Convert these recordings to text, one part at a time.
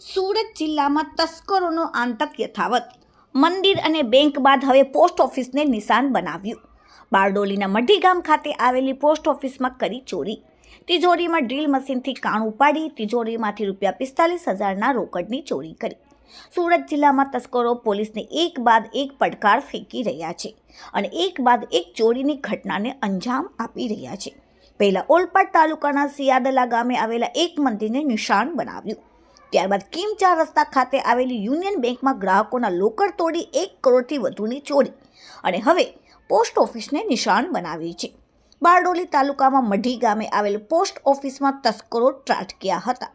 સુરત જિલ્લામાં તસ્કરોનો આતંક યથાવત. મંદિર અને બેંક બાદ હવે પોસ્ટ ઓફિસને નિશાન બનાવ્યું. બારડોલીના મઢી ગામ ખાતે આવેલી પોસ્ટ ઓફિસમાં કરી ચોરી. તિજોરીમાં ડ્રીલ મશીનથી કાણ ઉપાડી તિજોરીમાંથી ₹45,000ના રોકડની ચોરી કરી. સુરત જિલ્લામાં તસ્કરો પોલીસને એક બાદ એક પડકાર ફેંકી રહ્યા છે અને એક બાદ એક ચોરીની ઘટનાને અંજામ આપી રહ્યા છે. પહેલા ઓલપાડ તાલુકાના સિયાદલા ગામે આવેલા એક મંદિરને નિશાન બનાવ્યું. ત્યારબાદ કિમ 4 રસ્તા ખાતે આવેલી યુનિયન બેંકમાં ગ્રાહકોના લોકર તોડી 1 કરોડથી વધુની ચોરી અને હવે પોસ્ટ ઓફિસને નિશાન બનાવી છે. બારડોલી તાલુકામાં મઢી ગામે આવેલ પોસ્ટ ઓફિસમાં તસ્કરો ત્રાટક્યા હતા.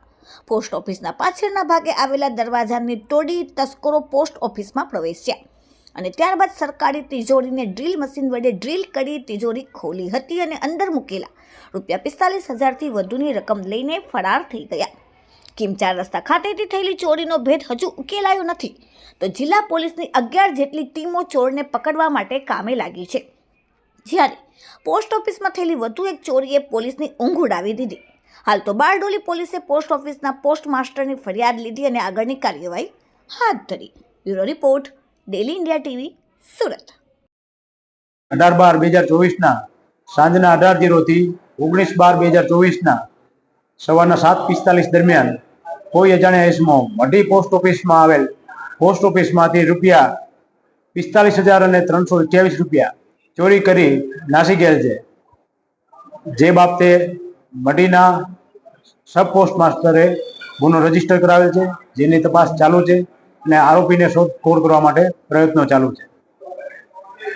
પોસ્ટ ઓફિસના પાછળના ભાગે આવેલા દરવાજાને તોડી તસ્કરો પોસ્ટ ઓફિસમાં પ્રવેશ્યા અને ત્યારબાદ સરકારી તિજોરીને ડ્રીલ મશીન વડે ડ્રીલ કરી તિજોરી ખોલી હતી અને અંદર મૂકેલા ₹45,000થી વધુની રકમ લઈને ફરાર થઈ ગયા. કિમ 4 રસ્તા ખાતેથી થયેલી ચોરીનો ભેદ હજુ ઉકેલાયો નથી તો જિલ્લા પોલીસની 11 જેટલી ટીમો ચોરને પકડવા માટે કામે લાગી છે. જ્યારે પોસ્ટ ઓફિસમાં થયેલી વધુ એક ચોરીએ પોલીસની ઊંઘ ઉડાવી દીધી. હાલ તો બારડોલી પોલીસે પોસ્ટ ઓફિસના પોસ્ટ માસ્ટરની ફરિયાદ લીધી અને આગળની કાર્યવાહી હાથ ધરી. Bureau report, daily India TV, Surat. 18/12/2024 સાંજના 18:00 19/12/2024 સવારના 7:45 દરમિયાન કોઈ અજાણ્યા ઇસમો મઢી પોસ્ટ ઓફિસમાં આવેલ પોસ્ટ ઓફિસમાંથી ₹45,328 ચોરી કરી નાસી ગયેલ છે. જે બાબતે મઢીના સબ પોસ્ટ માસ્ટરે ગુનો રજીસ્ટર કરાવેલ છે, જેની તપાસ ચાલુ છે અને આરોપીને શોધખોળ કરવા માટે પ્રયત્નો ચાલુ છે.